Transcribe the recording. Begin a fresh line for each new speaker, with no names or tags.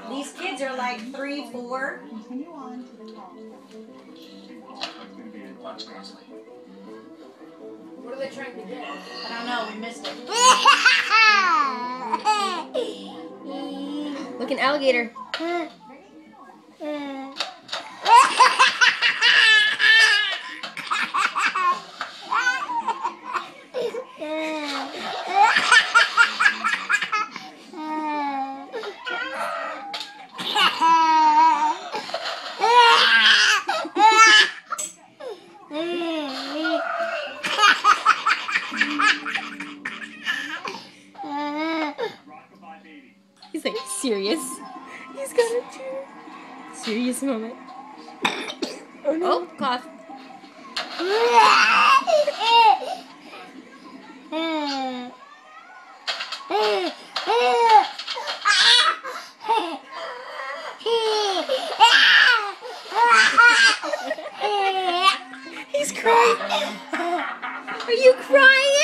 These kids are like 3, 4.
What are they trying to get?
I don't know, we missed it.
Look, an alligator. He's like serious. He's got a serious moment. Oh no! Oh, cough. He's crying. Are you crying?